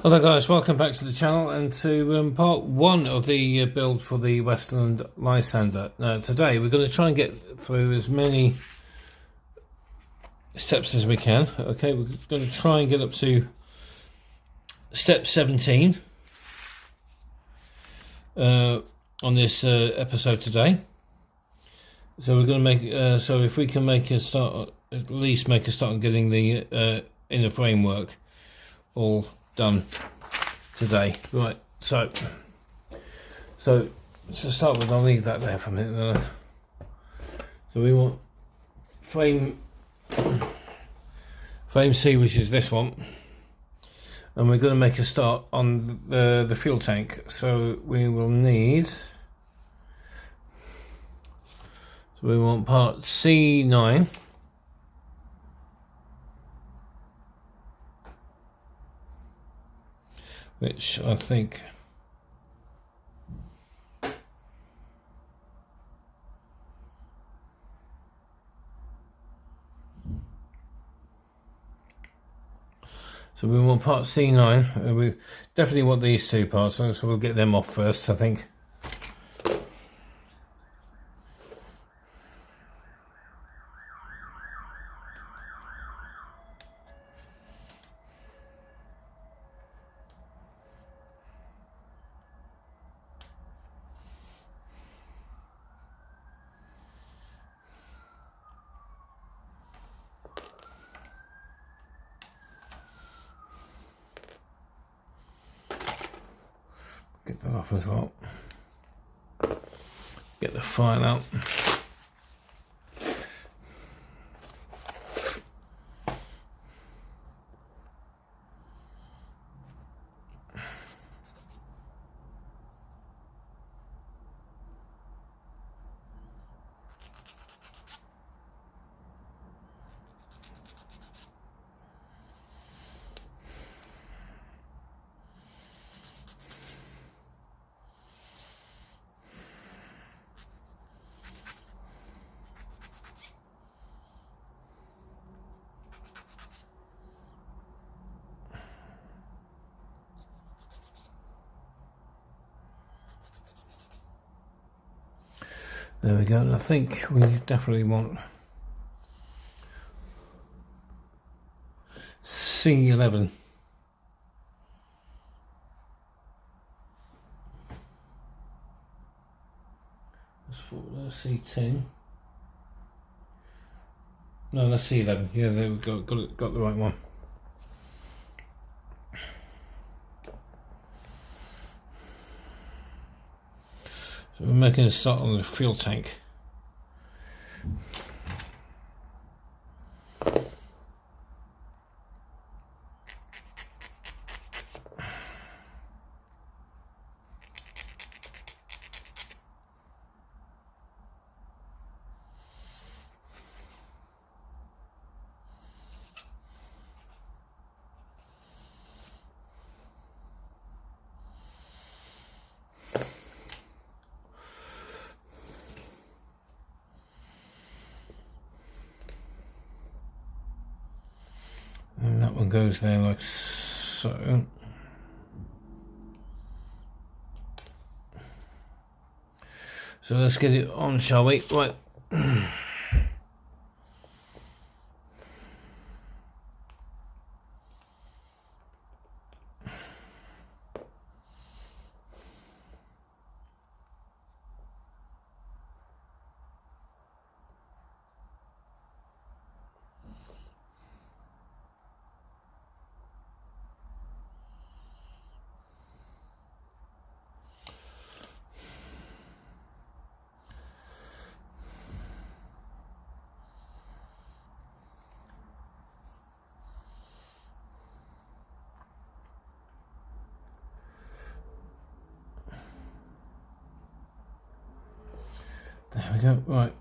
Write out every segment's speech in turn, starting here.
Hello guys, welcome back to the channel and to part one of the build for the Westland Lysander. Now today we're going to try and get through as many steps as we can. Okay, we're going to try and get up to step 17 on this episode today. So we're going to make, so if we can make a start, at least make a start on getting the inner framework all done today. Right, so to start with, I'll leave that there for a minute. So we want frame C, which is this one, and we're going to make a start on the fuel tank. So we will need, so we want part C9, which I think so we want part C9. We definitely want these two parts, so we'll get them off first, I think. Get that off as well. Get the file out. There we go, and I think we definitely want C11. That's C10. No, that's C11. Yeah, there we go. Got the right one. So we're making a start on the fuel tank. And that one goes there like so. So let's get it on, shall we? Right. There we go, right.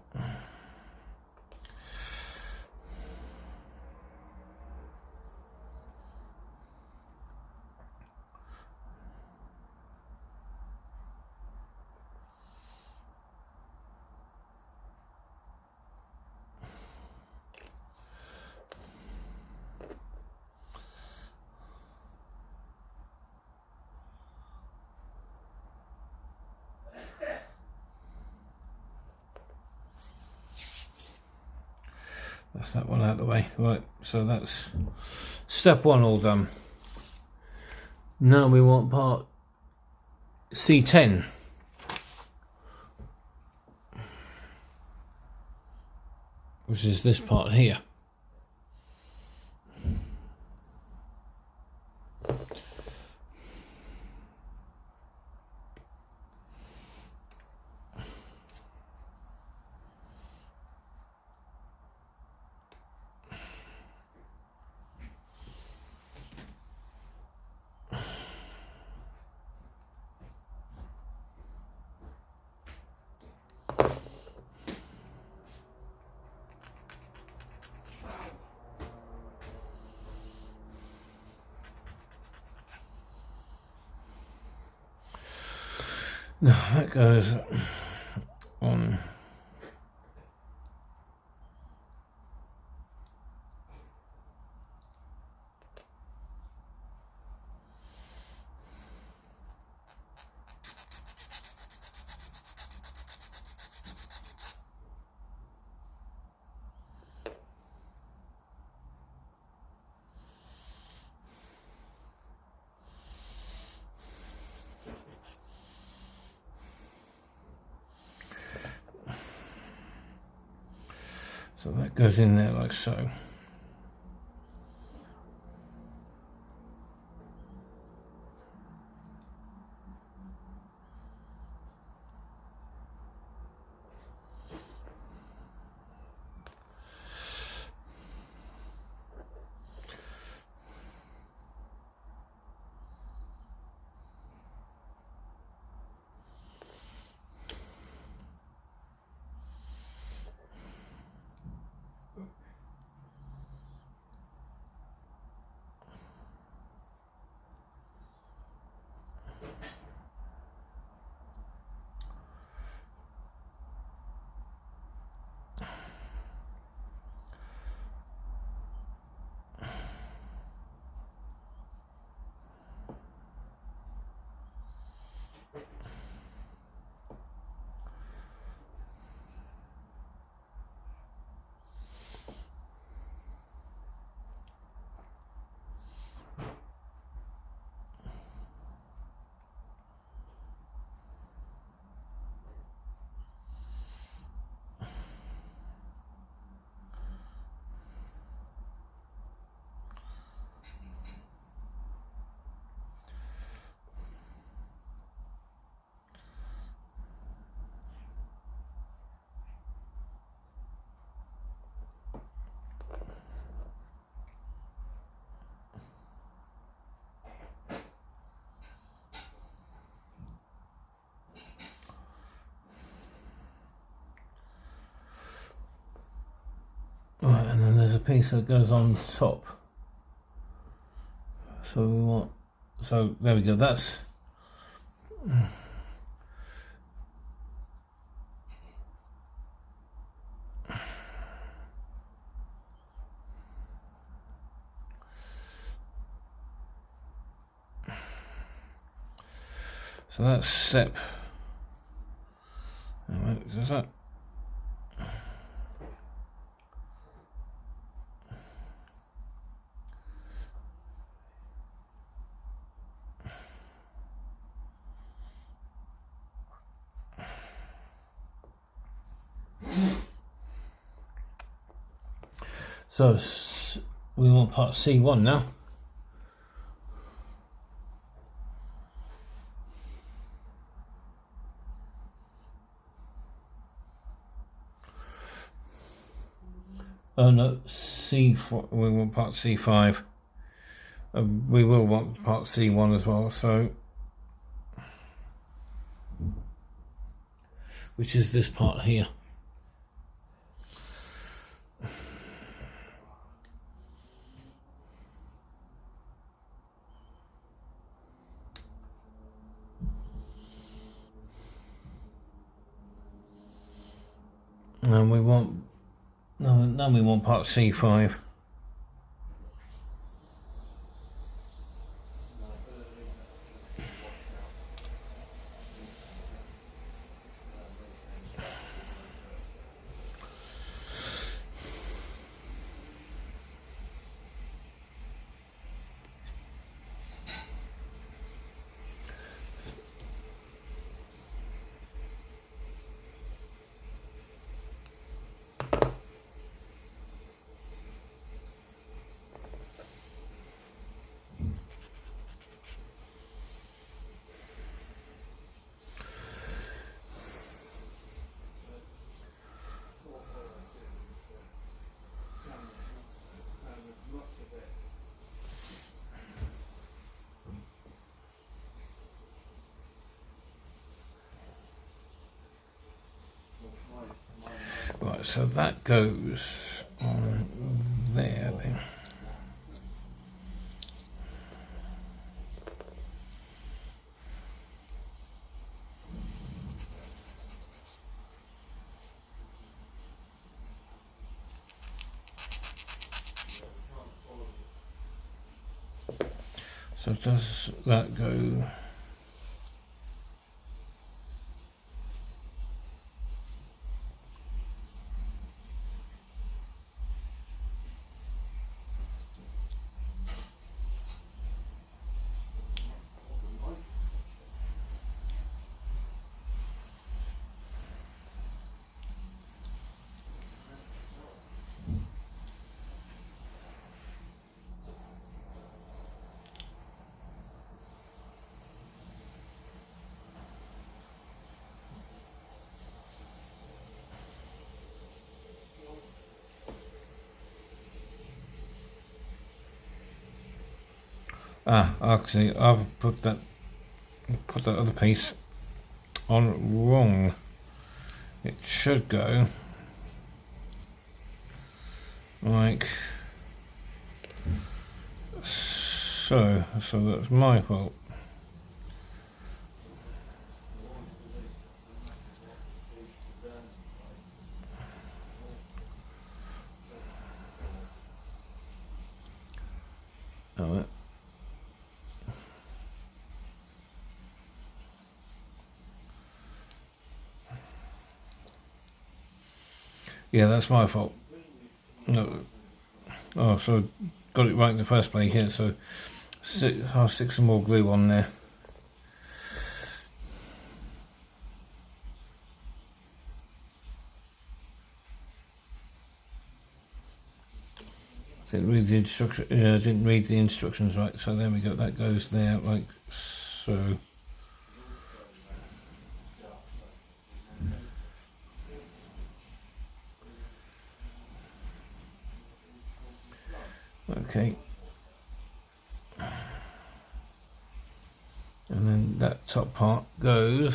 That's that one out of the way. Right, so that's step 1 all done. Now we want part C10. Which is this part here. No, that goes on. So that goes in there like so. Right, and then there's a piece that goes on top. So we want, so there we go, that's so that's step. Is that? So we want part C1 now. Oh no, C4, we want part C5. We will want part C1 as well, so which is this part here. And we want, no, we want part C5. Right, so that goes on there then. So does that go? Actually, I've put that other piece on wrong. It should go like so. So that's my fault. Oh, yeah, that's my fault. No. Oh, so got it right in the first place here. So I'll stick some more glue on there. Didn't read the instructions right. So there we go. That goes there like so. Okay. And then that top part goes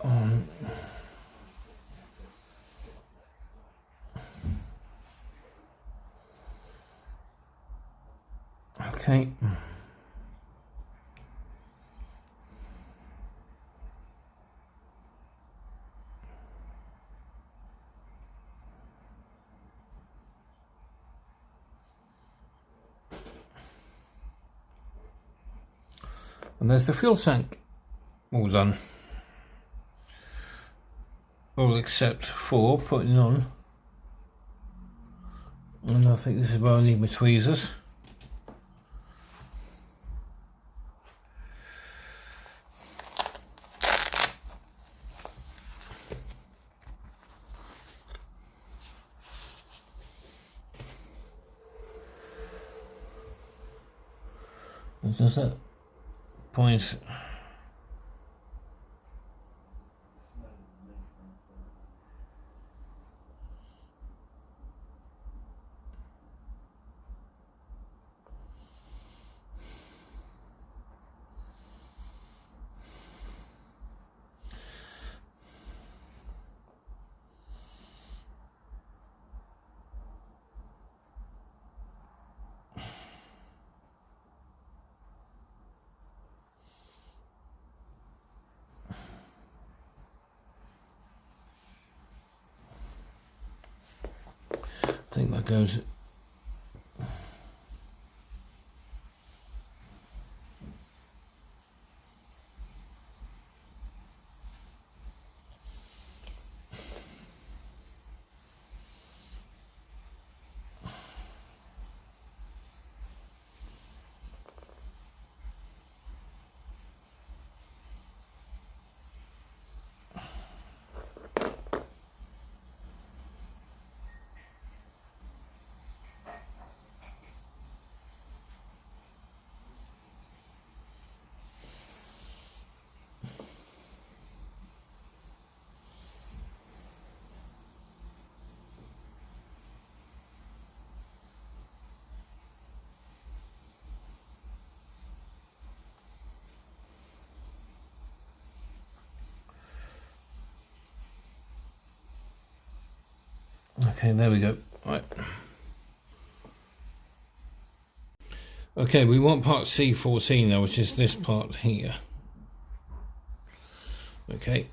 on. Okay. And there's the fuel tank, all done. All except for putting on. And I think this is where I need my tweezers. Does that point? I think that goes. Okay, there we go. Right. Okay, we want part C14 now, which is this part here. Okay.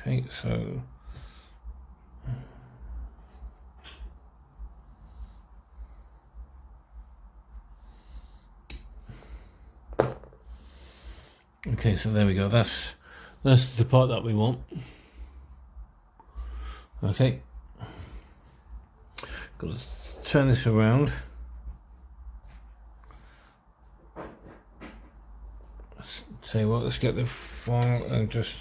Okay, so okay, so there we go. That's the part that we want. Okay, got to turn this around. Let's say what. Let's get the file and just.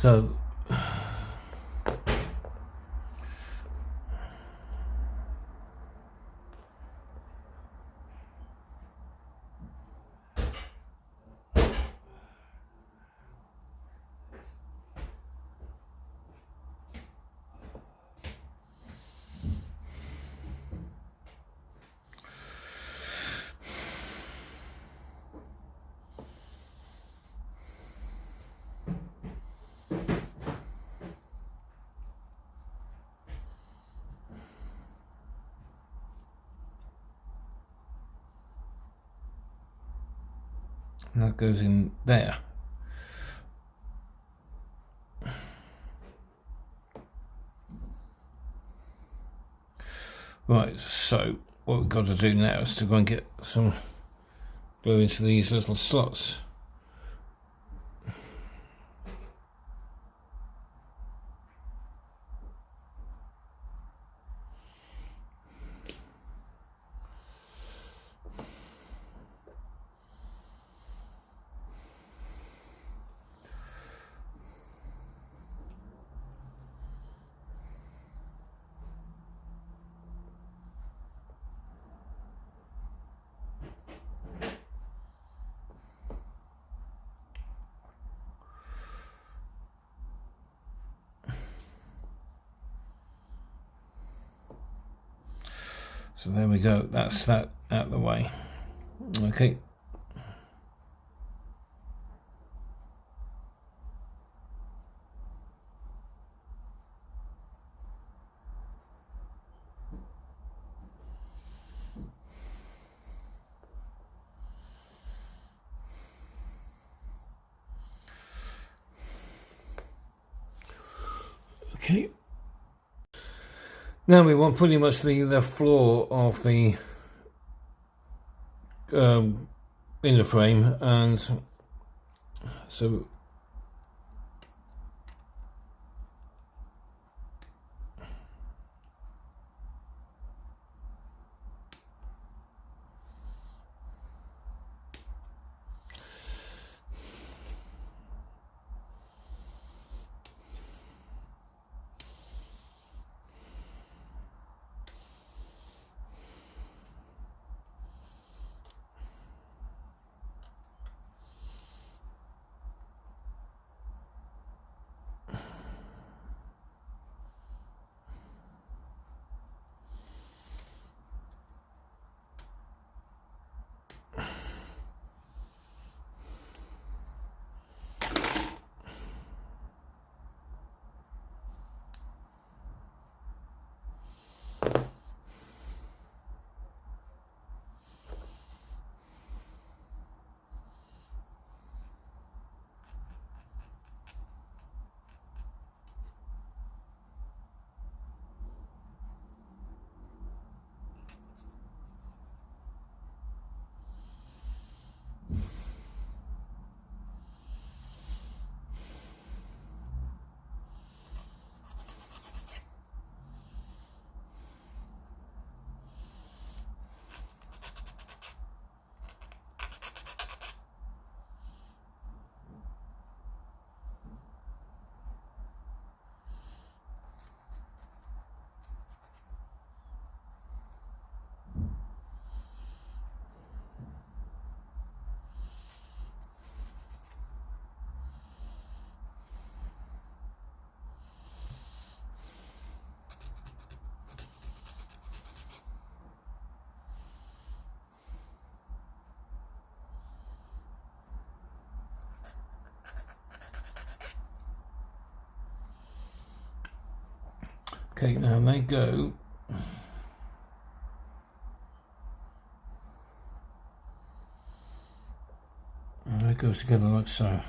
So that goes in there. Right, so what we've got to do now is to go and get some glue into these little slots. So there we go, that's that out of the way. Okay. Okay. Now we want pretty much the floor of the inner frame, and so Okay, now they go. And they go together like so.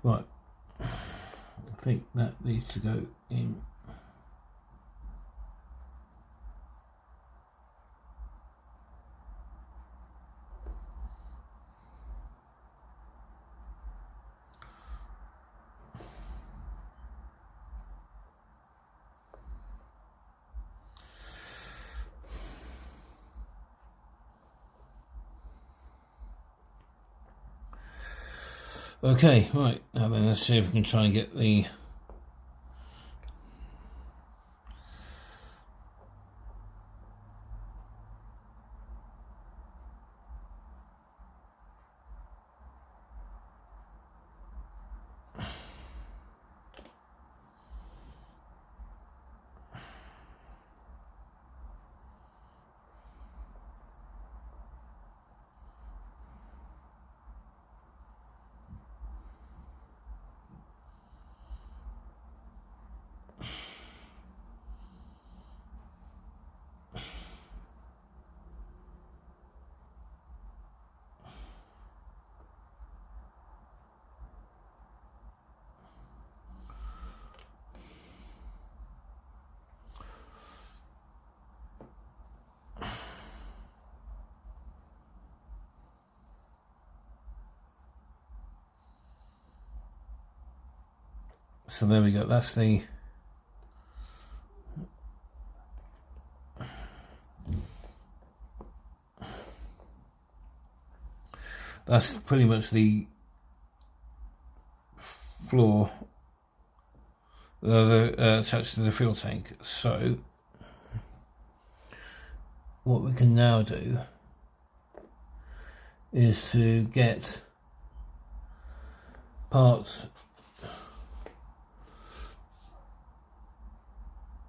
Right, I think that needs to go in. Okay, right, now then let's see if we can try and get the so there we go, that's pretty much the floor attached to the fuel tank. So what we can now do is to get parts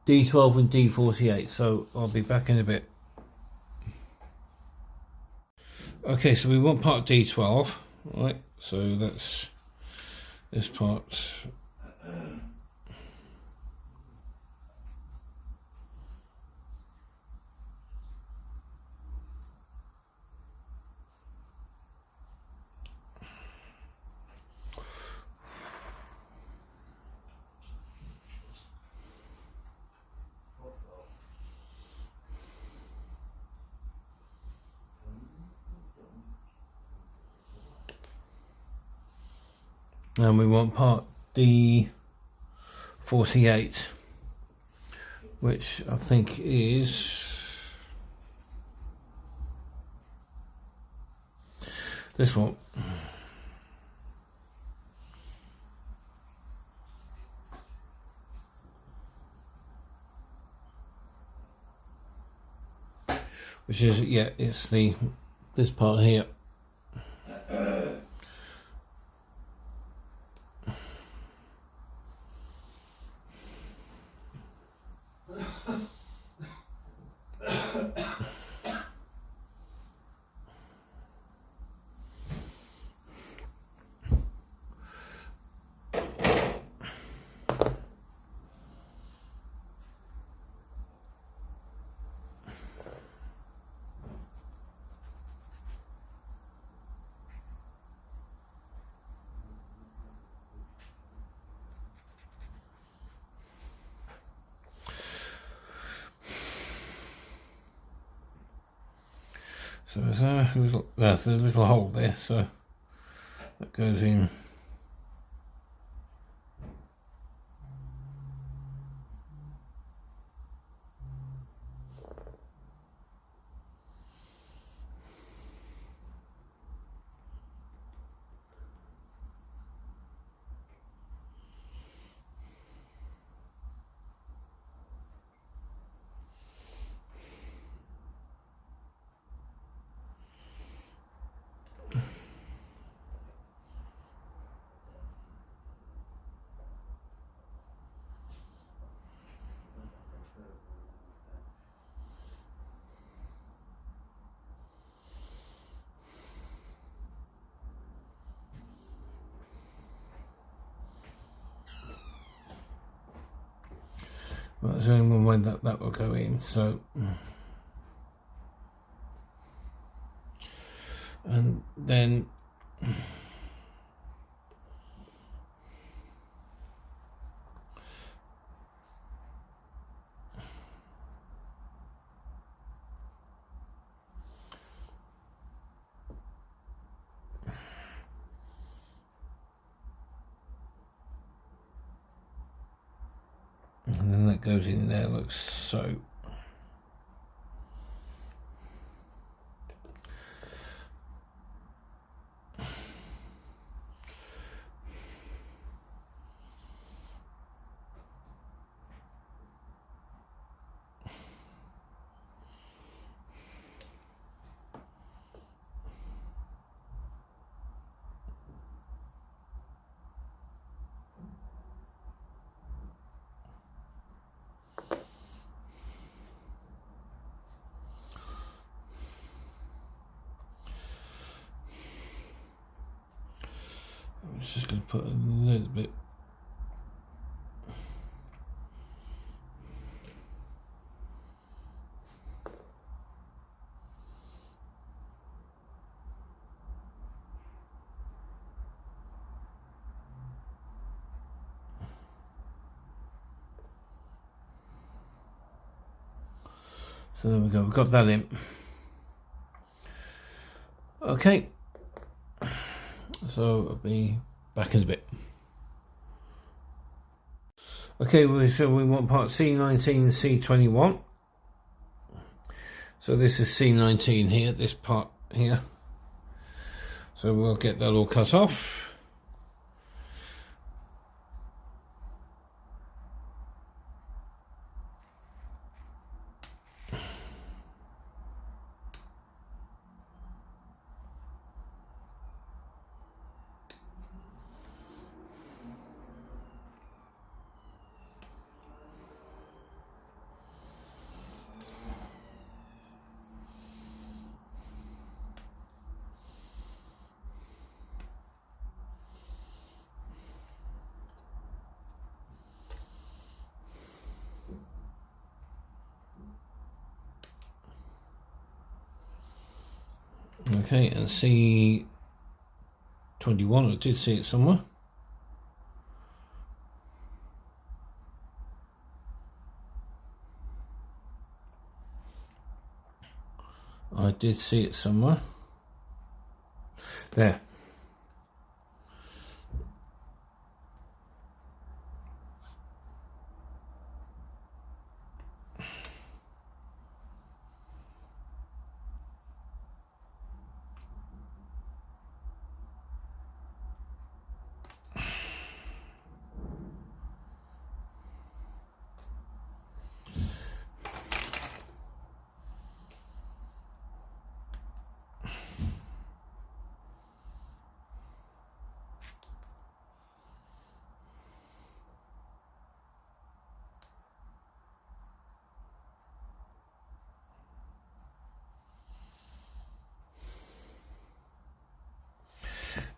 D12 and D48, so I'll be back in a bit. Okay, so we want part D12, right, so that's this part. And we want part D48, which I think is this one. Which is, yeah, it's this part here. So there's a little hole there, so that goes in. Well, there's only one way that will go in, so. And then that goes in there, looks so. I'm just going to put a little bit. So there we go, we've got that in. Okay, so I'll be back in a bit. Okay, so we want part C19, C21. So this is C19 here, this part here. So we'll get that all cut off. Okay, and C21, I did see it somewhere. I did see it somewhere. There.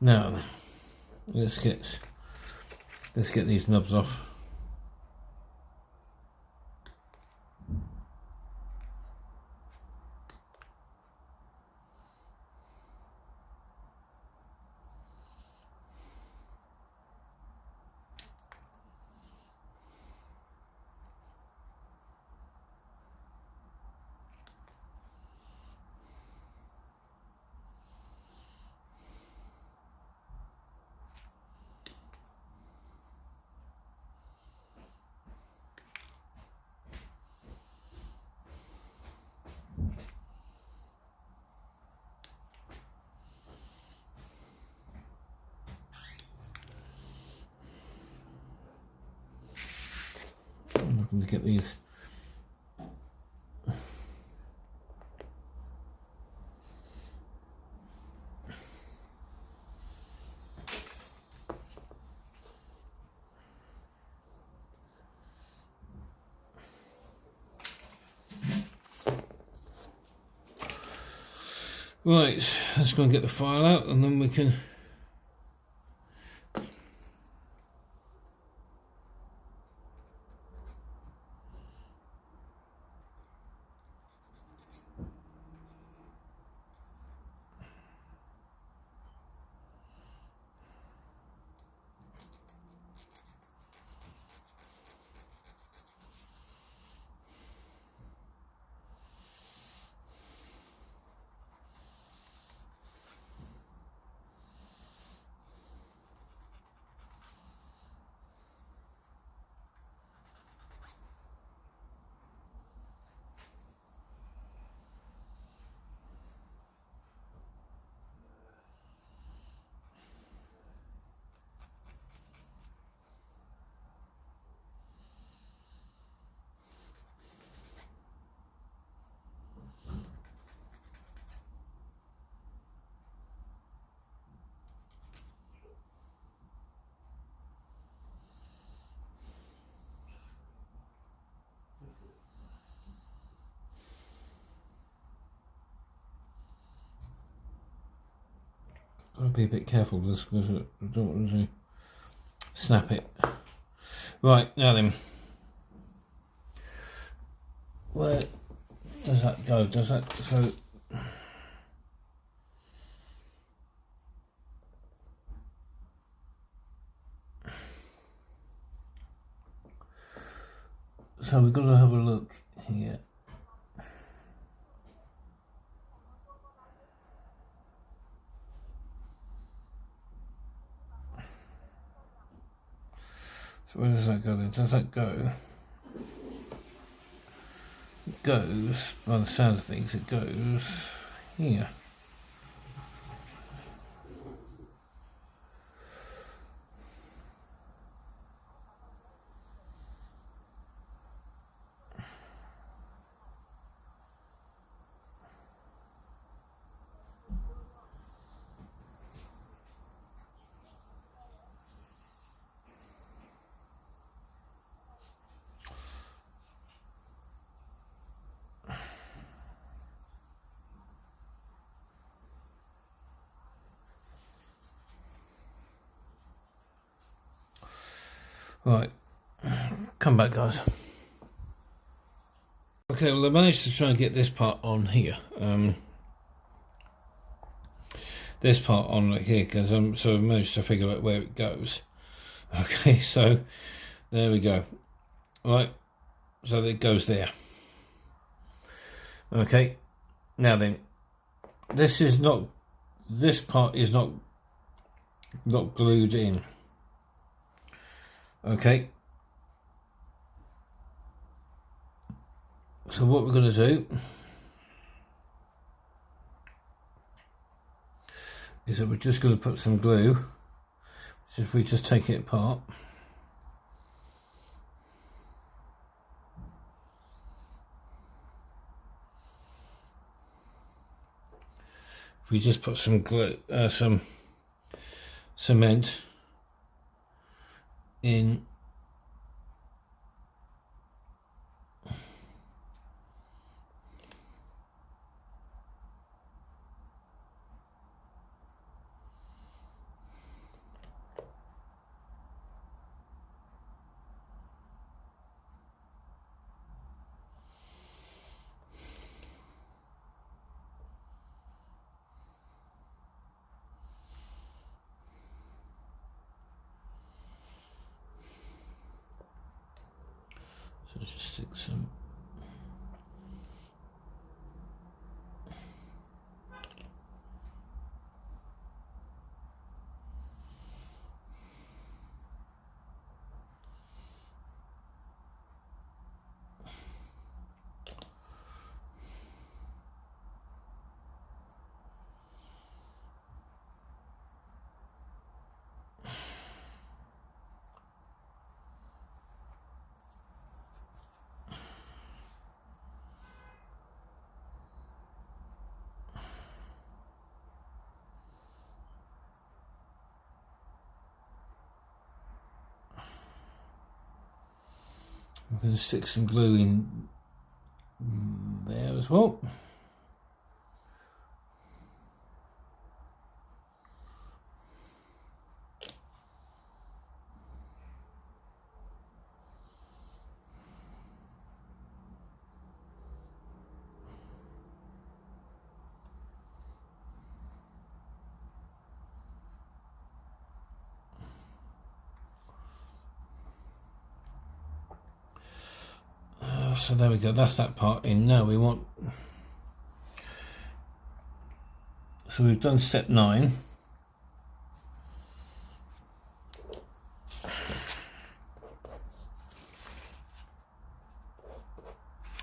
Now, let's get these knobs off. I'm looking to get these. Right, let's go and get the file out and then we can Gotta be a bit careful with this because I don't want to snap it. Right, now then. Where does that go? Does that so we've got to have a look here. So where does that go then? Does that go? It goes, by the sound of things, it goes here. Right, come back guys. Okay, well I managed to try and get this part on here. This part on here, because so I managed to figure out where it goes. Okay, so there we go. Right, so it goes there. Okay, now then, this part is not glued in. Okay, so what we're going to do is that we're just going to put some glue, which if we just take it apart, if we just put some glue, some cement in so just stick some I'm going to stick some glue in there as well. So there we go, that's that part in. Now we want, so we've done step 9.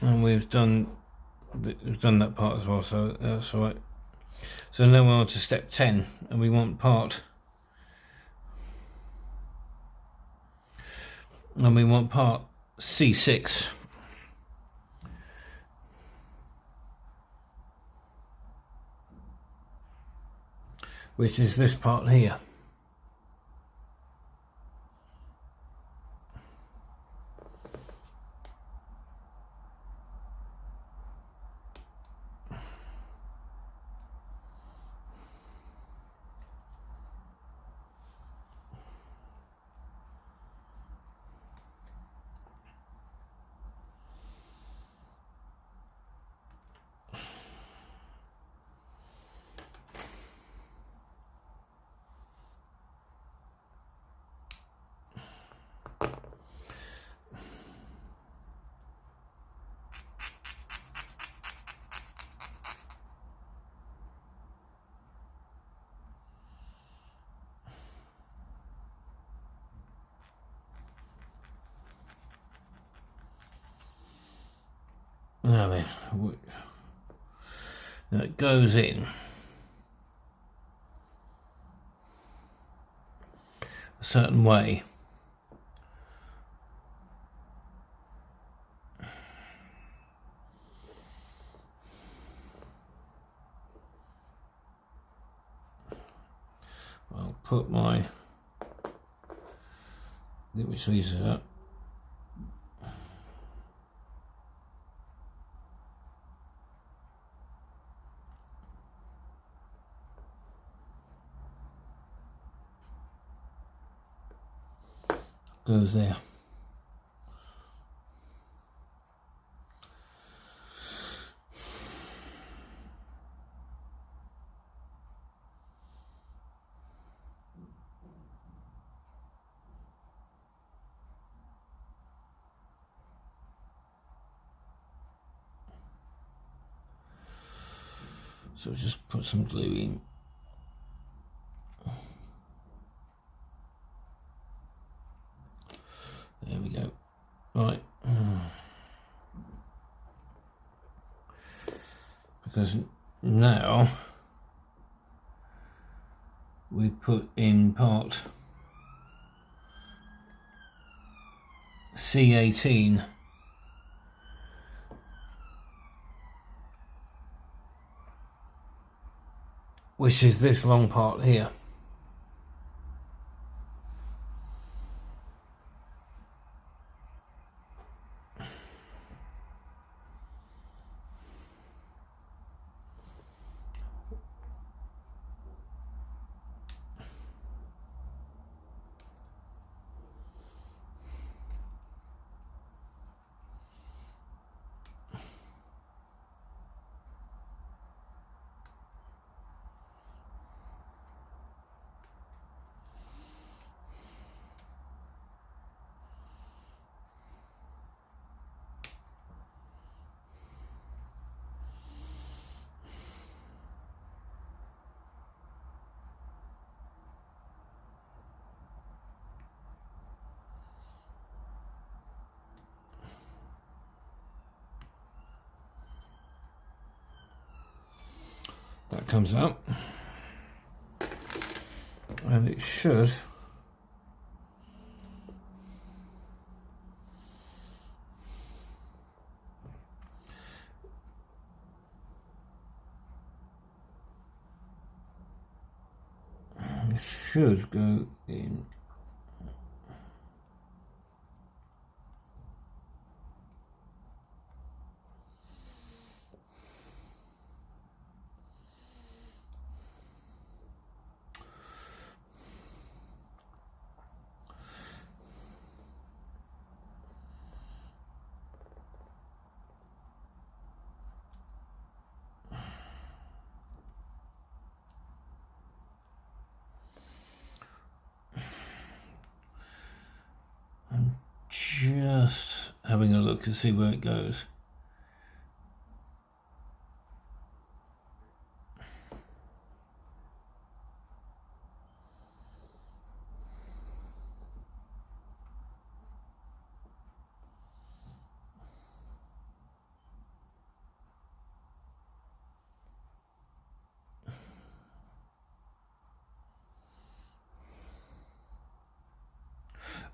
And we've done that part as well, so that's all right. So now we're on to step 10, and we want part, and we want part C6. Which is this part here. Now then, now it goes in a certain way. I'll put my, get which these are up. Goes there. So just put some glue in. There we go. Right. Because now we put in part C18. Which is this long part here. That comes out, and it should go in. Just having a look to see where it goes.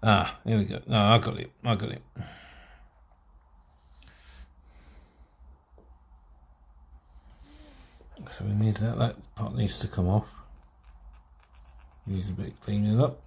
Ah, here we go. No, I got it. So we need that part needs to come off. Needs a bit of cleaning up.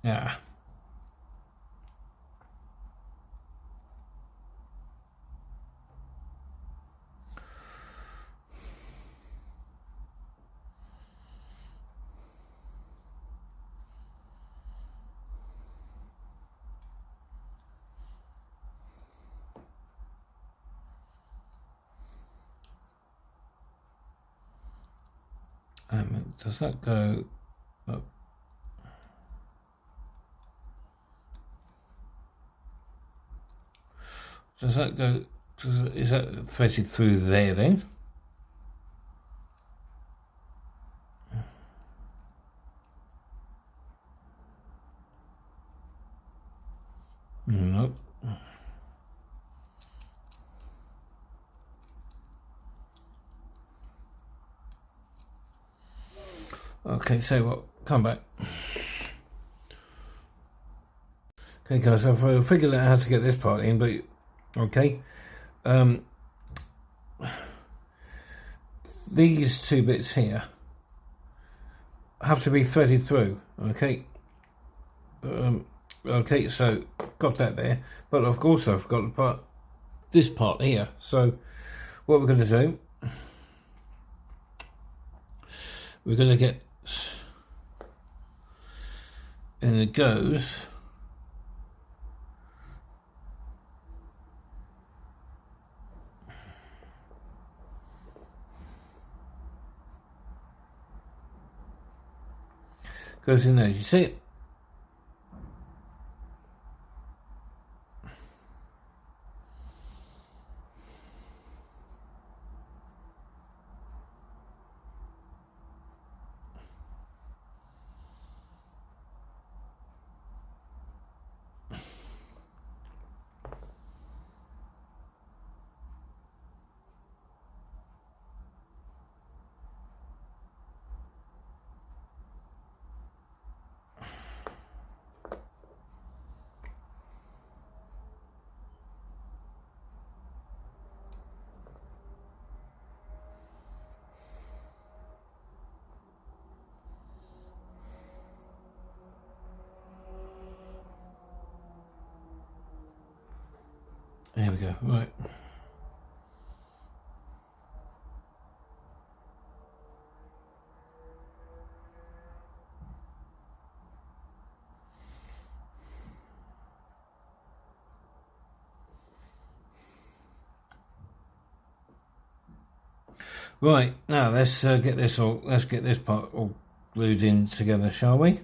Yeah. Does that go up? Does that go? Is that threaded through there then? Nope. Okay, so what? Come back. Okay, guys, I've figured out how to get this part in, but okay. These two bits here have to be threaded through. Okay. Okay, so got that there, but of course I've got this part here. So what we're going to do, we're going to get, and it goes. Goes in there. You see it? There we go. Right. Right, now let's get this part all glued in together, shall we?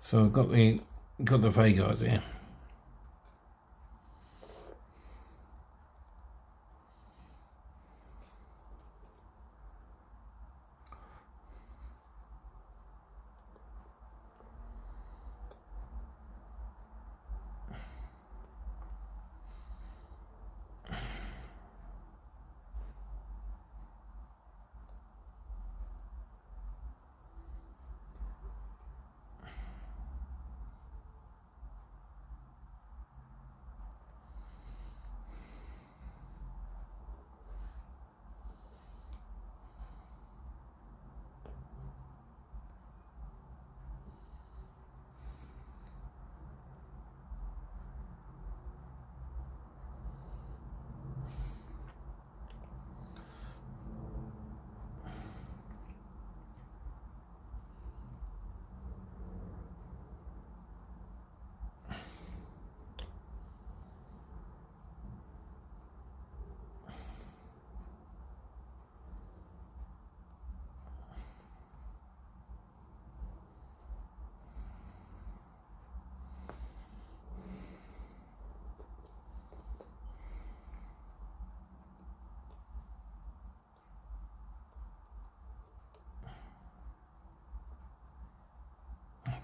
So I've got the Vagard here.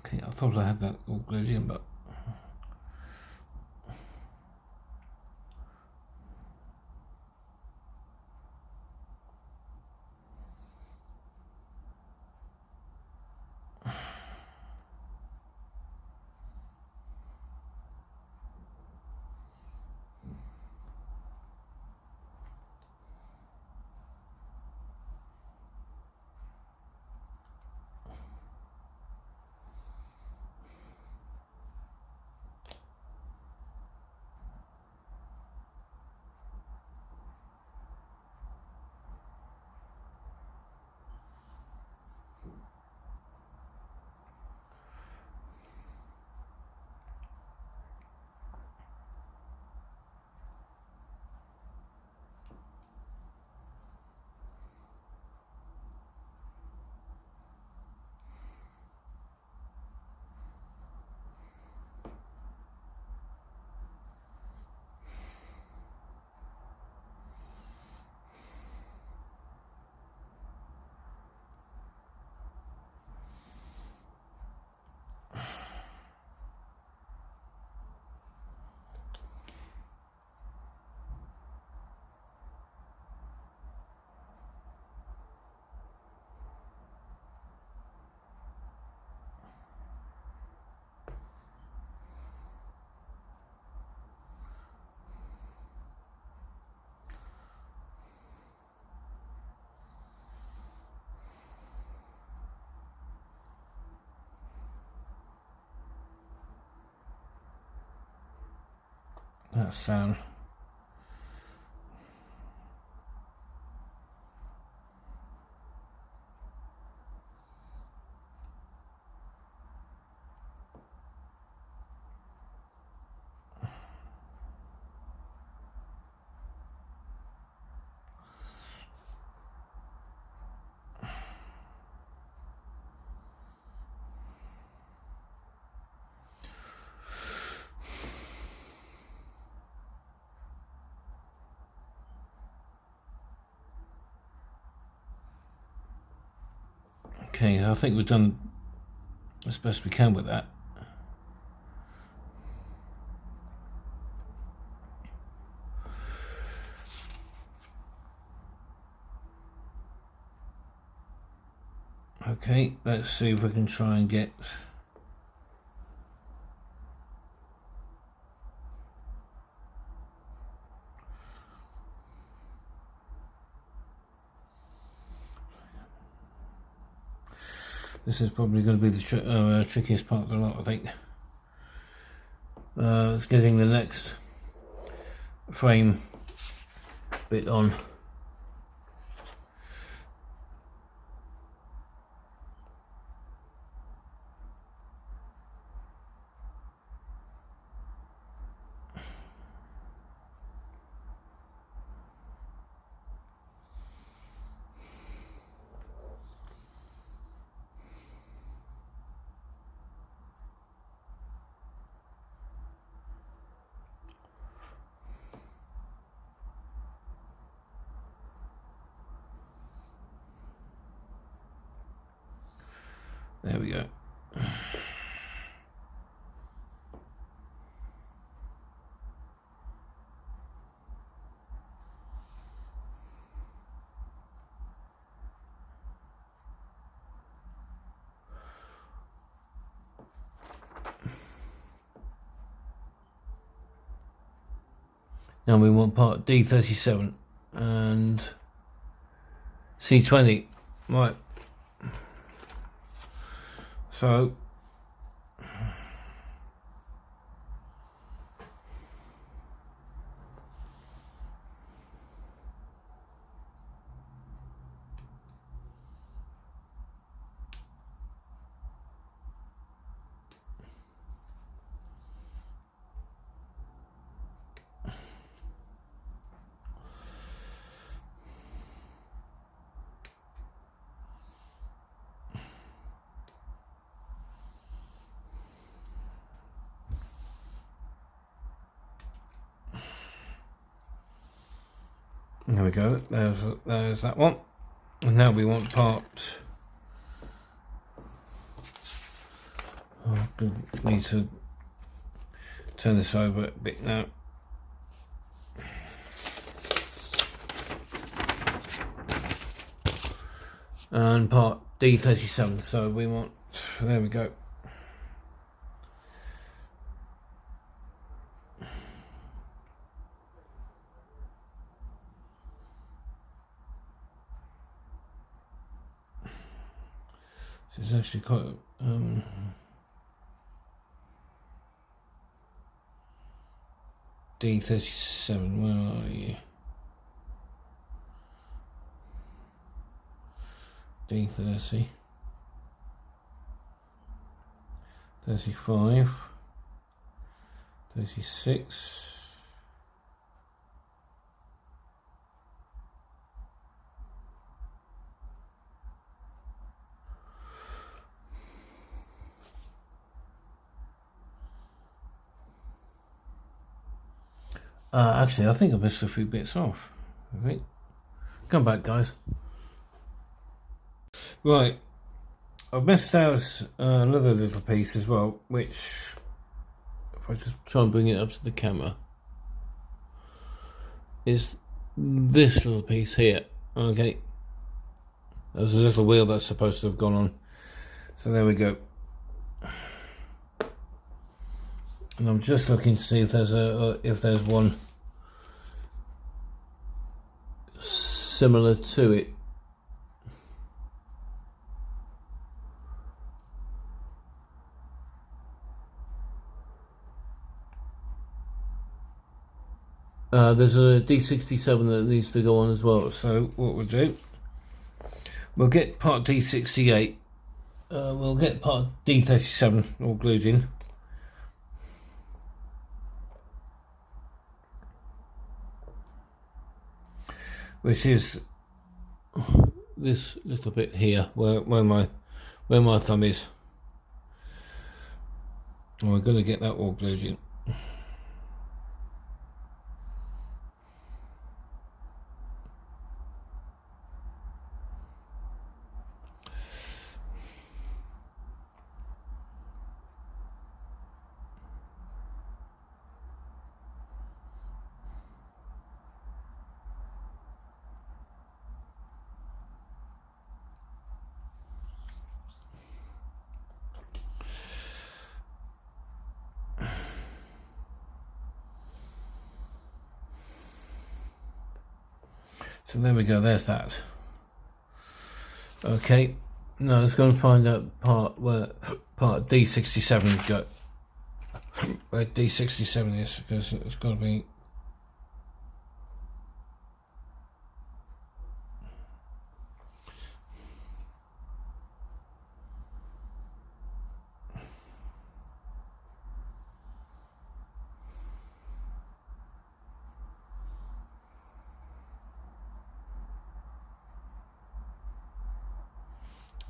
Okay, I thought I had that all glued in, but That's down. Okay, I think we've done as best we can with that. Okay, let's see if we can try and get this is probably going to be the trickiest part of the lot, I think. It's getting the next frame bit on. There we go. Now we want part D37 and C20. Right. So there we go, there's that one. And now we want part, need to turn this over a bit now. And part D37, so we want, there we go. It's actually quite D37, where are you? D30, 35, 36. Actually, I think I missed a few bits off. I think. Come back, guys. Right, I've missed out another little piece as well, which, if I just try and bring it up to the camera, is this little piece here. Okay, there's a little wheel that's supposed to have gone on. So there we go. And I'm just looking to see if there's one similar to it. There's a D67 that needs to go on as well. So what we'll do, we'll get part D68. We'll get part D37 all glued in. Which is this little bit here, where my thumb is. And we're going to get that all glued in. So there we go, there's that. Okay, now let's go and find out part D67 go. Where D67 is, because it's got to be.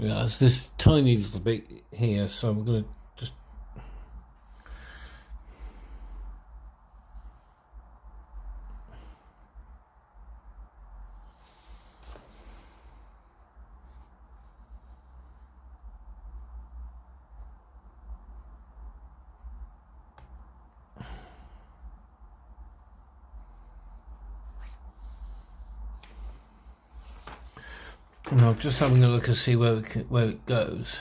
Yeah, it's this tiny little bit here, so we're going to just. No, just having a look and see where it goes.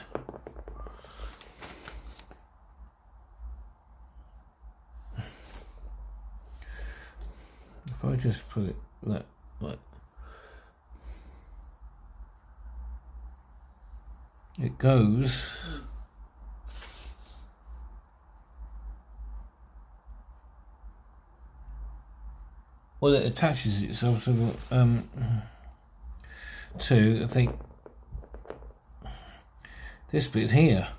If I just put it like, it goes. Well, it attaches itself to I think this bit here.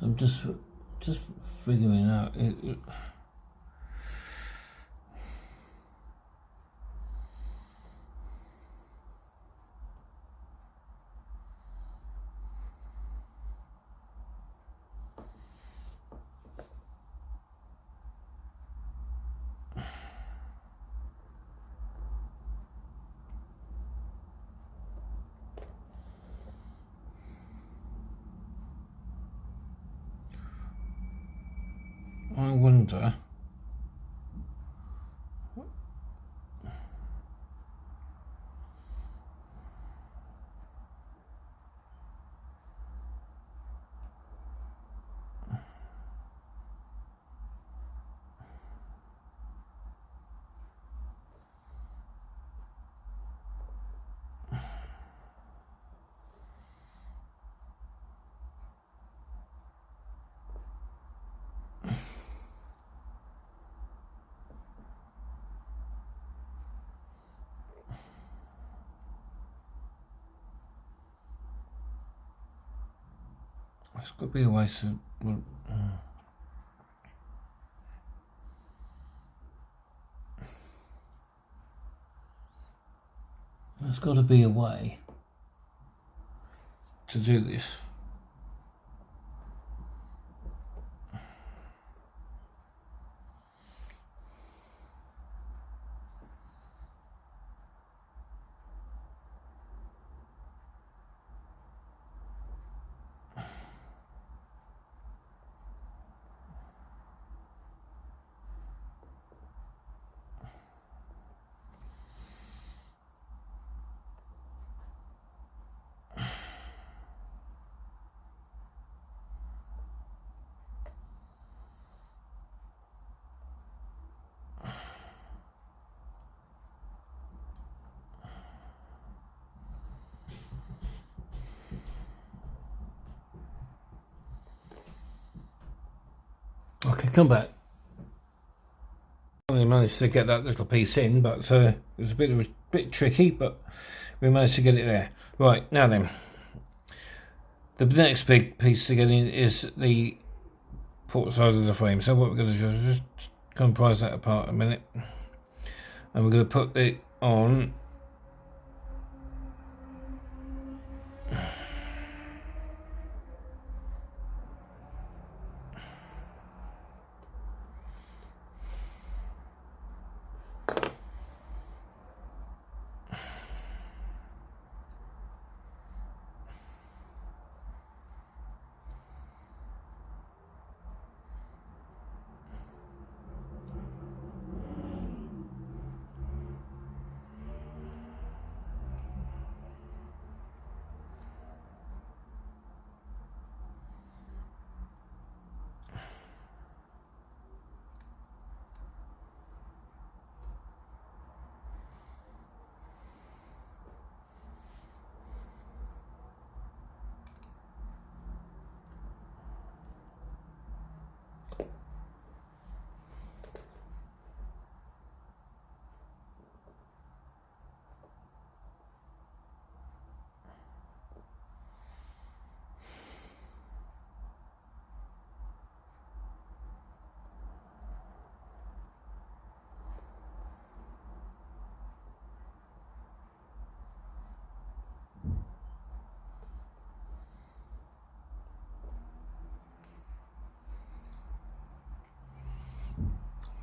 So I'm just figuring out it. I wonder. There's got to be a way to. There's got to be a way to do this. Okay, come back. I managed to get that little piece in, but it was a bit tricky, but we managed to get it there. Right, now then, the next big piece to get in is the port side of the frame. So what we're going to do is just comprise that apart a minute, and we're going to put it on.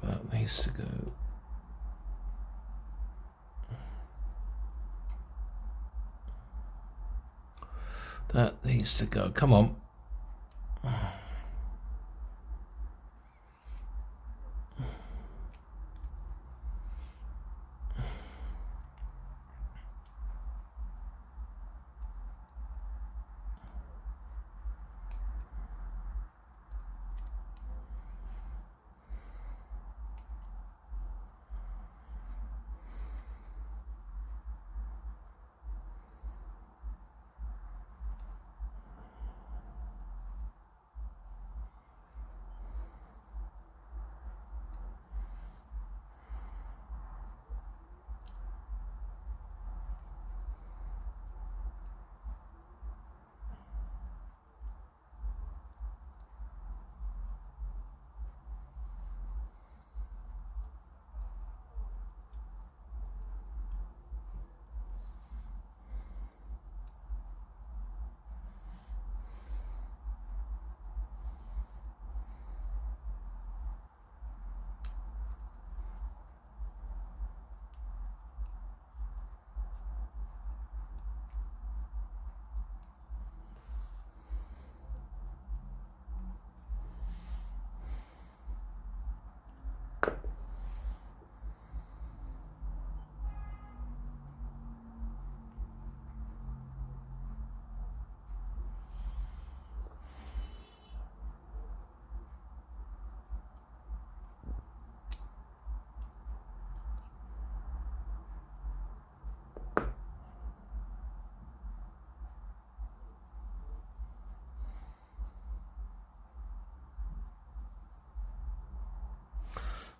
That needs to go. That needs to go. Come on.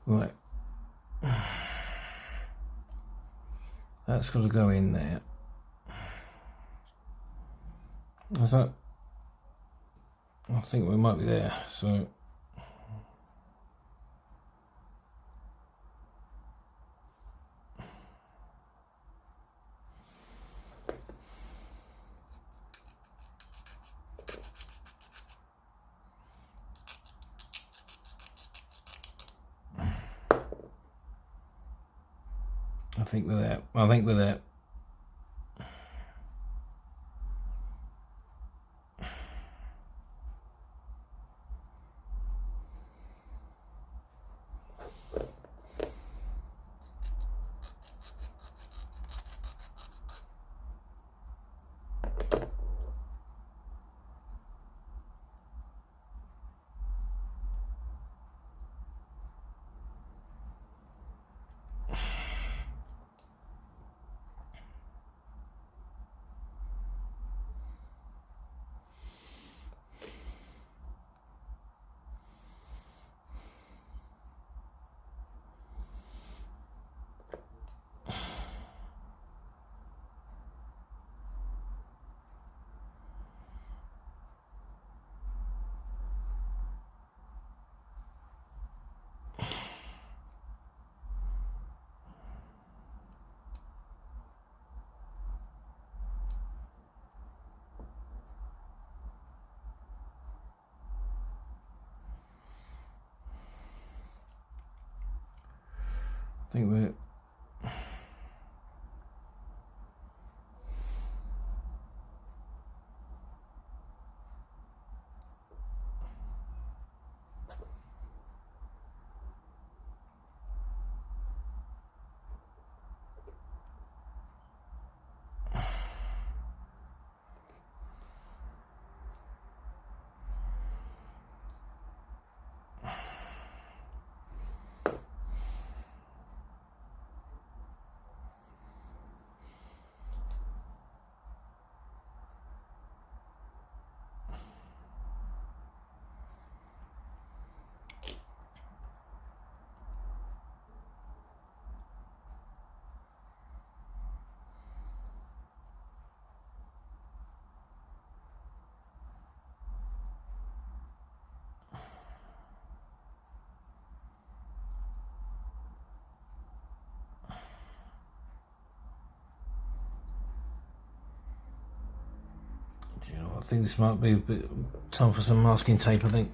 Right. That's got to go in there. I think we might be there, so think we're there. I think we're there. I think we're you know, I think this might be a bit time for some masking tape, I think.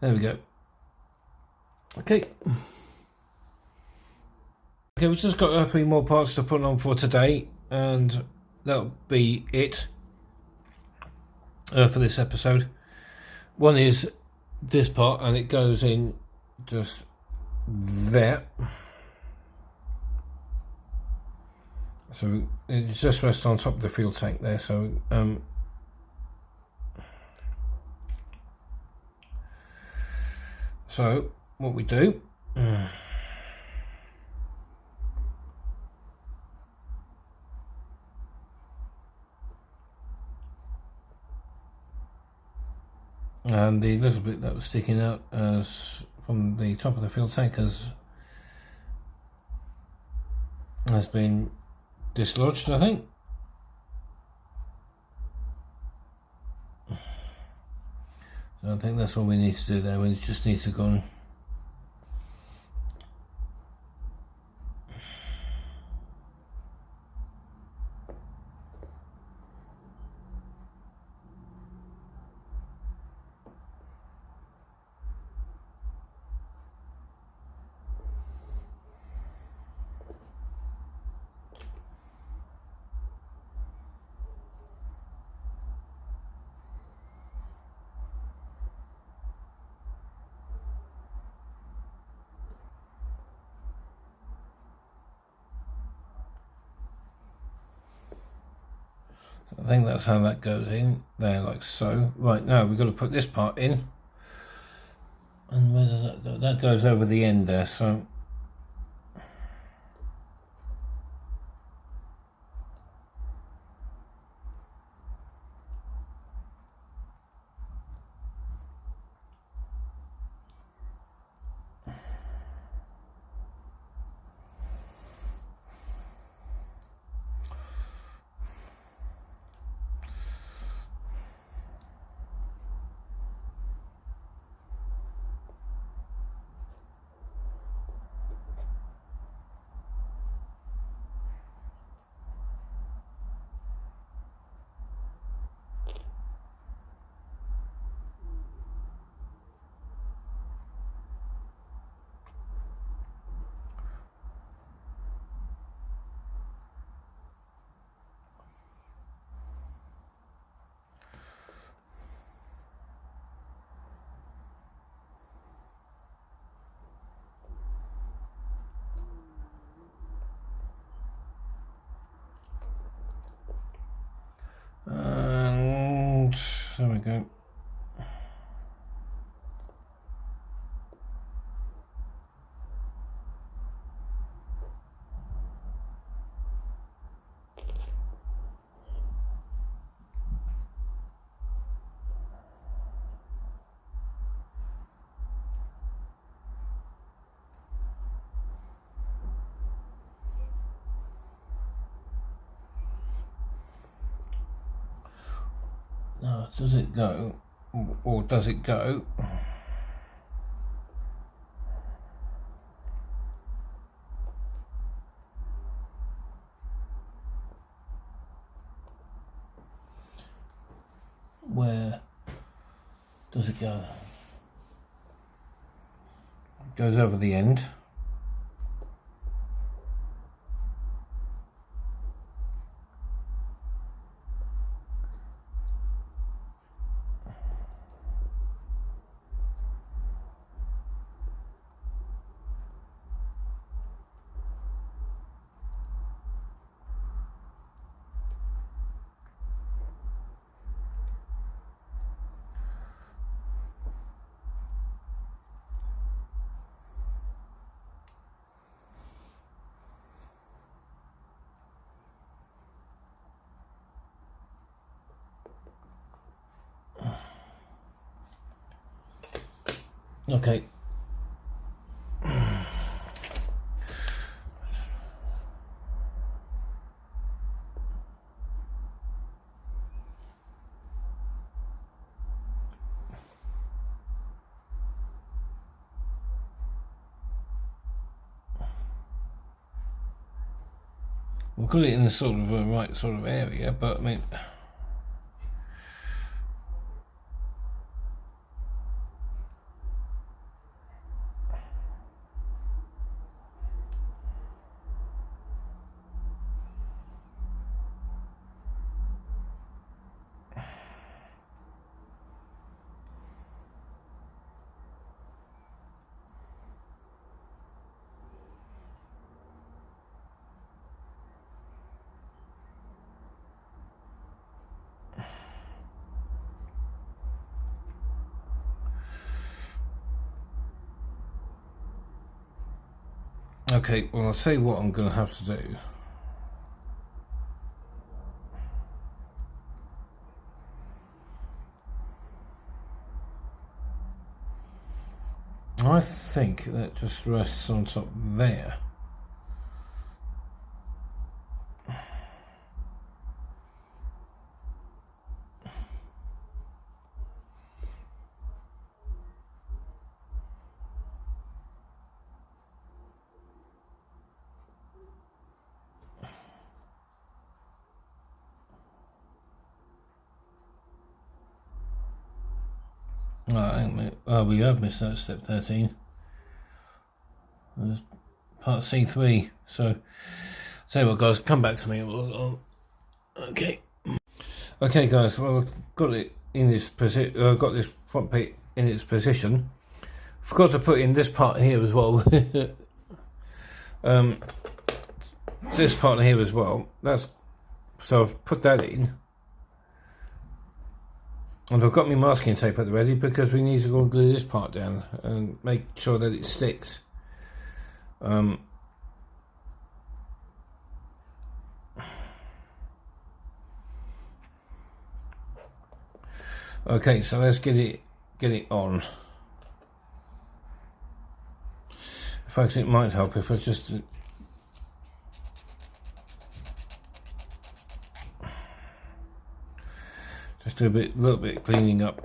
There we go. Okay, we've just got our 3 more parts to put on for today, and that'll be it for this episode. One is this part, and it goes in just there. So it just rests on top of the fuel tank there. So what we do And the little bit that was sticking out from the top of the fuel tank has been dislodged, I think. So I think that's all we need to do there. We just need to go on. I think that's how that goes in there, like so. Right, now we've got to put this part in, and where does that go? That goes over the end there, so and there we go. Now, does it go, or does it go? Where does it go? It goes over the end. Okay. We'll put it in the sort of right sort of area, but I mean, Okay, well, I'll tell you what I'm going to have to do. I think that just rests on top there. We have missed that step 13. There's part C3. So, say what, guys, come back to me. Okay. Okay, guys. Well, I've got it in this position. Got this front plate in its position. Forgot to put in this part here as well. This part here as well. So I've put that in. And I've got my masking tape at the ready because we need to go and glue this part down and make sure that it sticks. Okay, so let's get it on. In fact, it might help if I just do a little bit cleaning up.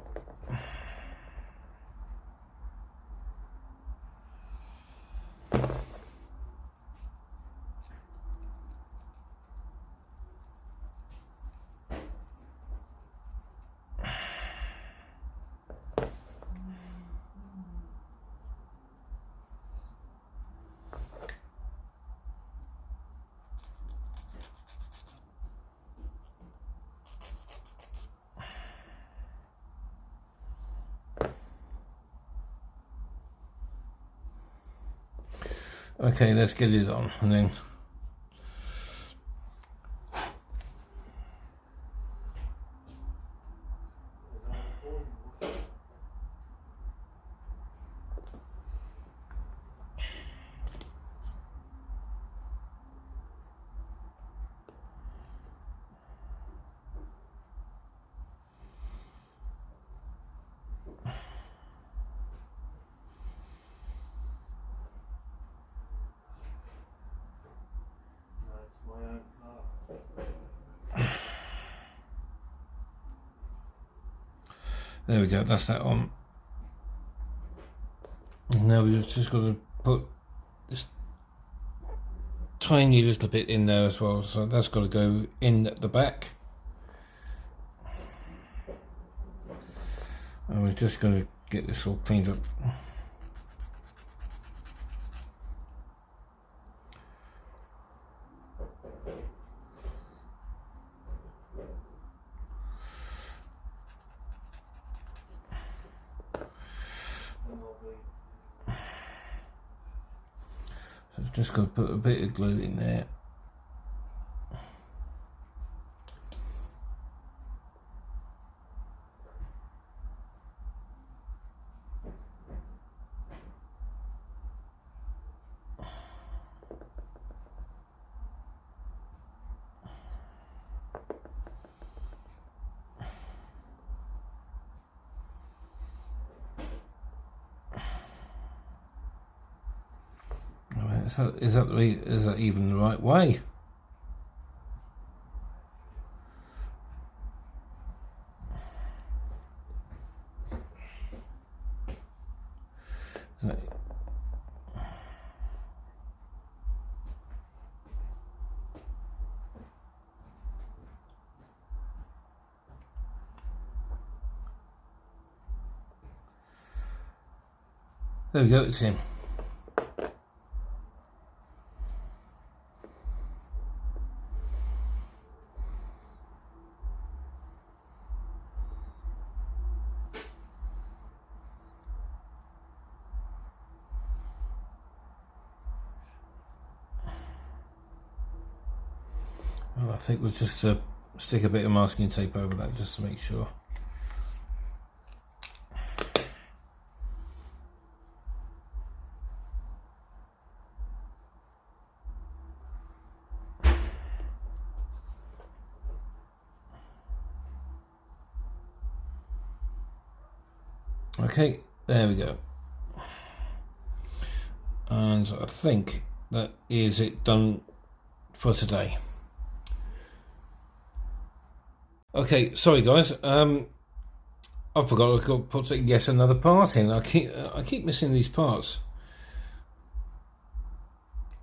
Okay, let's get it on, and then there we go, that's that on. And now we've just got to put this tiny little bit in there as well, so that's got to go in at the back. And we're just going to get this all cleaned up. So I've just got to put a bit of glue in there. Is that even the right way? There we go, it's in. Well, I think we'll just stick a bit of masking tape over that just to make sure. Okay, there we go. And I think that is it done for today. Okay, sorry guys. I forgot to put another part in. I keep missing these parts.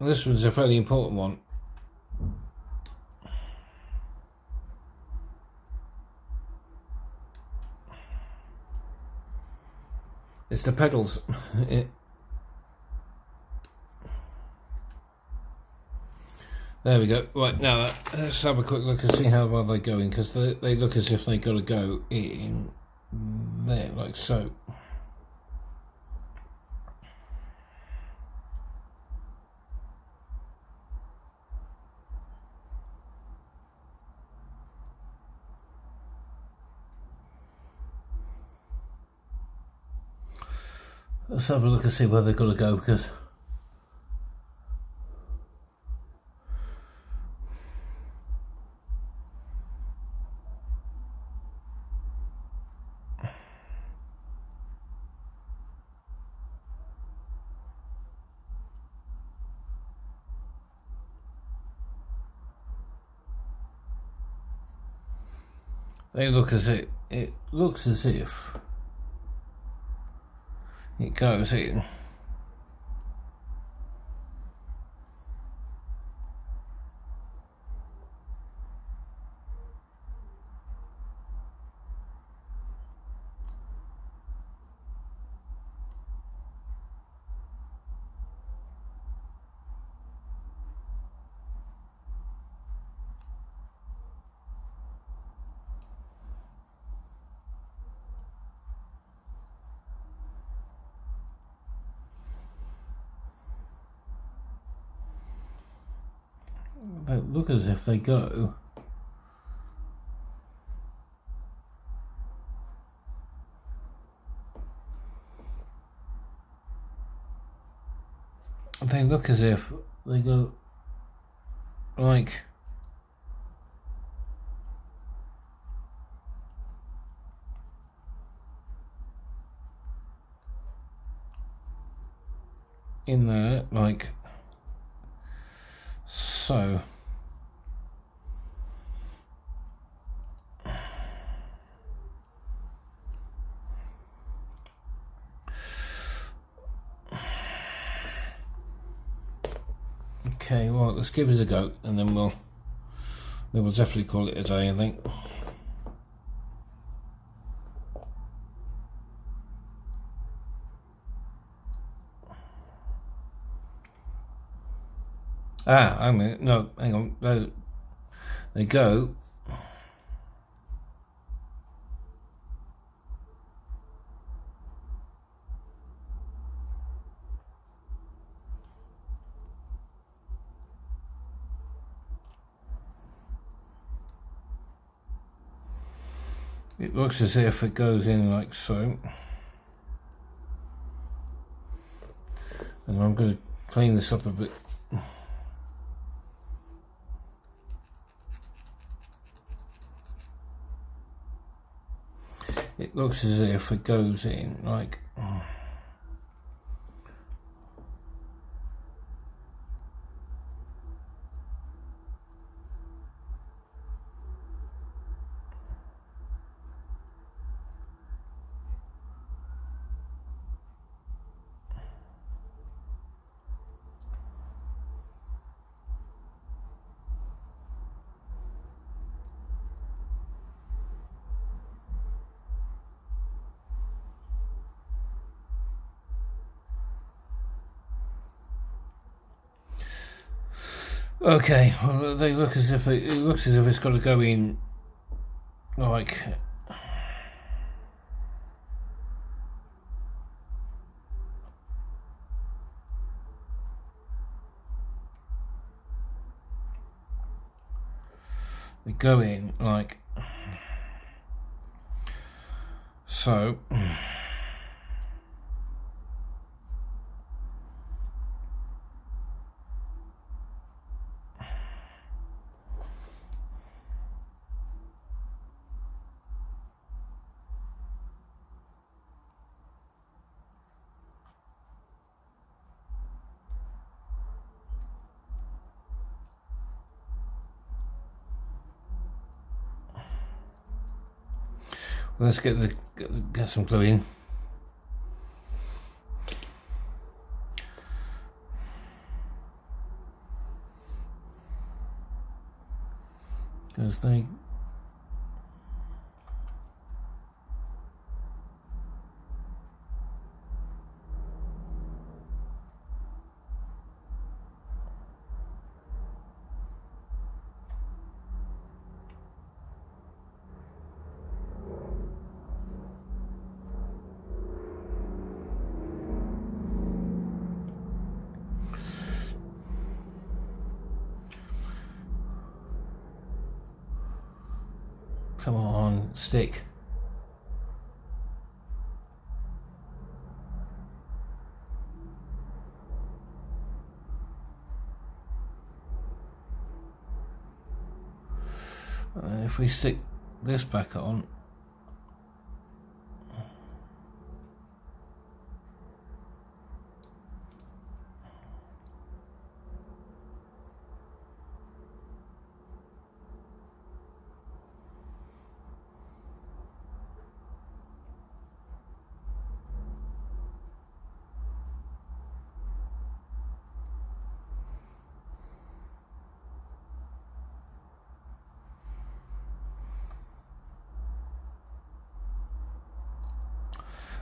This one's a fairly important one. It's the pedals. There we go. Right, now let's have a quick look and see how well they're going, because they look as if they've got to go in there, like so. Let's have a look and see where they've got to go, because they look as if it looks as if it goes in. They look as if they go. They look as if they go like in there, like so. Okay, well, let's give it a go, and then we'll definitely call it a day, I think. I mean, no, hang on, no, they go. It looks as if it goes in like so. And I'm going to clean this up a bit. It looks as if it goes in like okay. Well, they look as if it looks as if it's got to go in like they go in like so. Let's get some glue in. Because they come on, stick. If we stick this back on,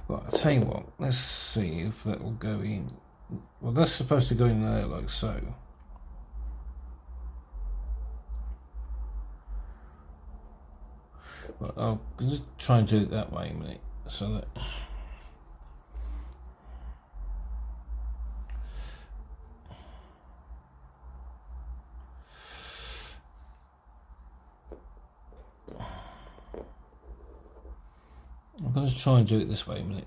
well, I'll tell you what, let's see if that will go in. Well, that's supposed to go in there like so. But I'll just try and do it that way a minute, so that I'm going to try and do it this way a minute.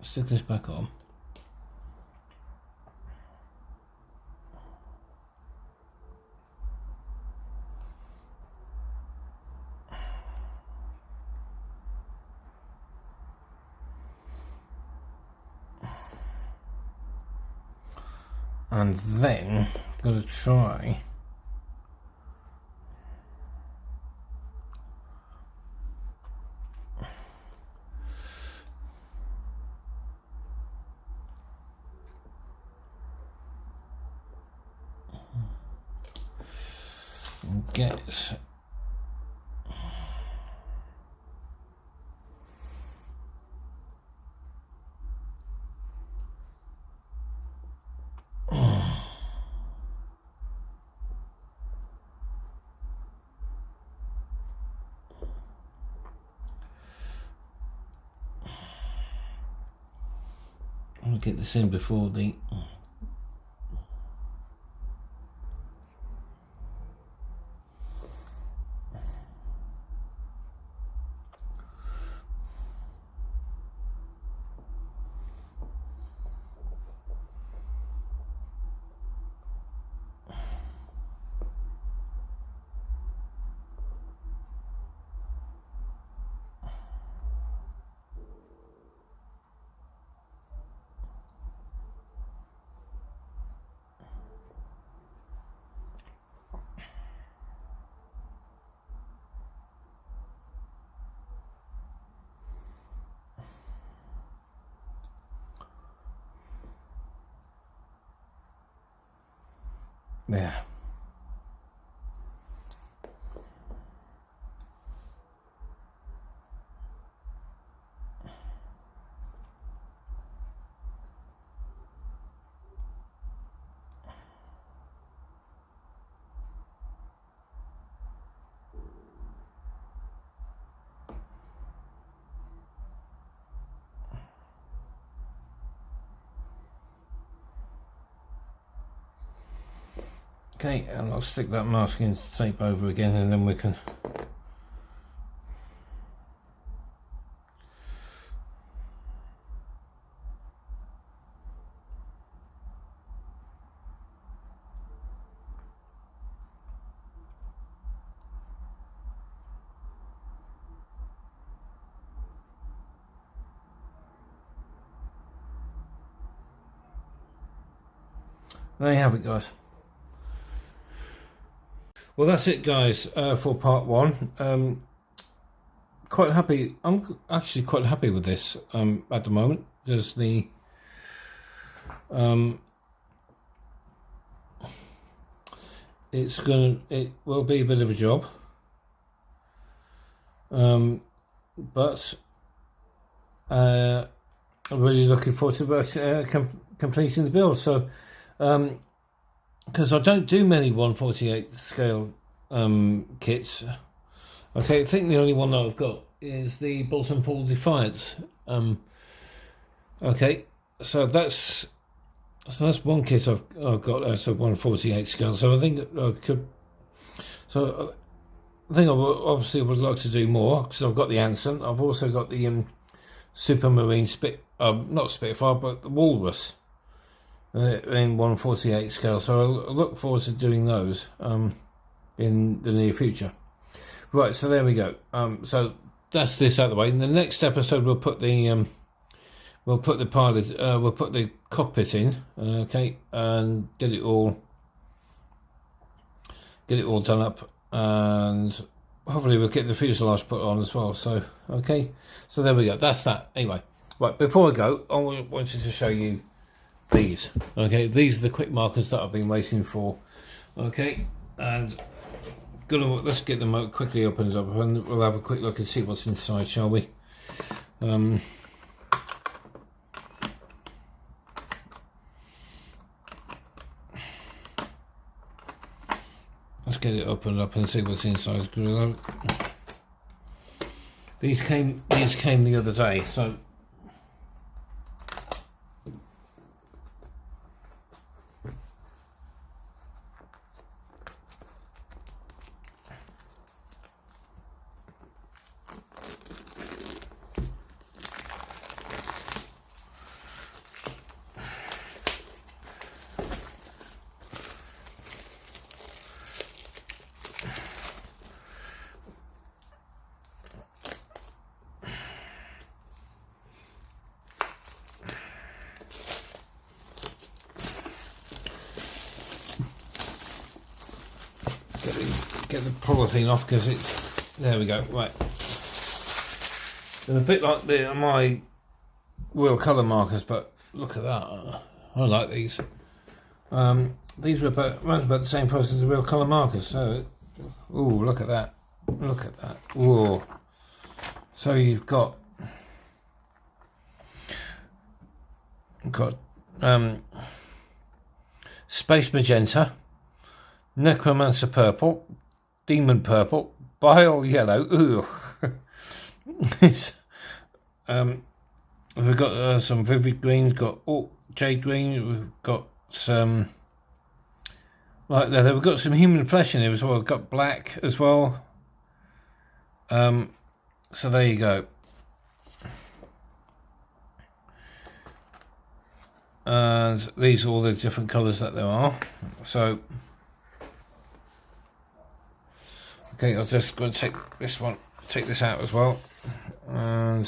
Stick this back on. And then I'm going to try and get I'll get this in before the there. Okay, and I'll stick that masking tape over again, and then we can there you have it, guys. Well, that's it, guys, for part one. Quite happy. I'm actually quite happy with this at the moment, because the it will be a bit of a job, but I'm really looking forward to completing the build. So because I don't do many 1/48 scale kits. Okay, I think the only one that I've got is the Bolton Paul Defiance. Okay, so that's one kit I've got out of 1/48 scale. So I think I could. So I think I obviously would like to do more, because I've got the Anson. I've also got the Supermarine not Spitfire, but the Walrus in 1/48 scale. So I look forward to doing those in the near future. Right, so there we go. So that's this out of the way. In the next episode, we'll put the cockpit in, okay, and get it all done up, and hopefully we'll get the fuselage put on as well. So okay, so there we go. That's that. Anyway, right, before I go, I wanted to show you these. Okay, these are the quick markers that I've been waiting for. Okay, and let's get them quickly opened up, and we'll have a quick look and see what's inside, shall we? Let's get it opened up and see what's inside. These came the other day, so get the polythene off, because it's, there we go. Right, they're a bit like my real colour markers, but look at that. I like these. These were around about the same price as the real colour markers. So, ooh, look at that. Look at that. Ooh. So you've got Space Magenta, Necromancer Purple, Demon Purple, Bile Yellow. Ooh. We've got some Vivid Green, we've got Jade Green, we've got some like there. We've got some human flesh in here as well. We've got black as well. So there you go. And these are all the different colours that there are. So okay, I'll just go and take this out as well, and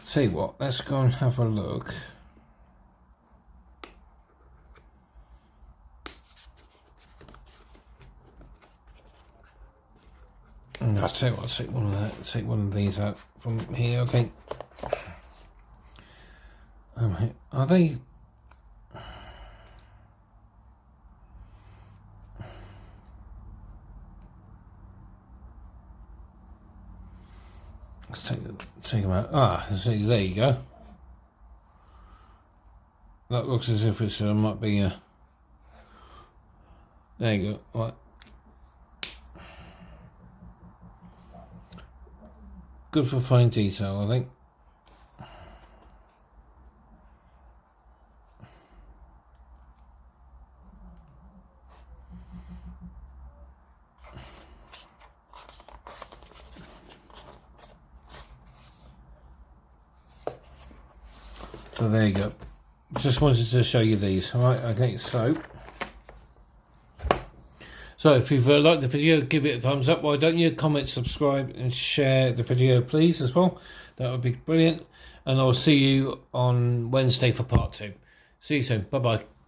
see what. Let's go and have a look. I'll tell you what, I'll take one of these out from here, I think. Are they? Let's take them out. Ah, see, there you go. That looks as if it's might be a. There you go. Right. Good for fine detail, I think. So there you go. Just wanted to show you these. All right. Okay. So So if you've liked the video, give it a thumbs up. Why don't you comment, subscribe and share the video please as well. That would be brilliant. And I'll see you on Wednesday for part 2. See you soon. Bye bye.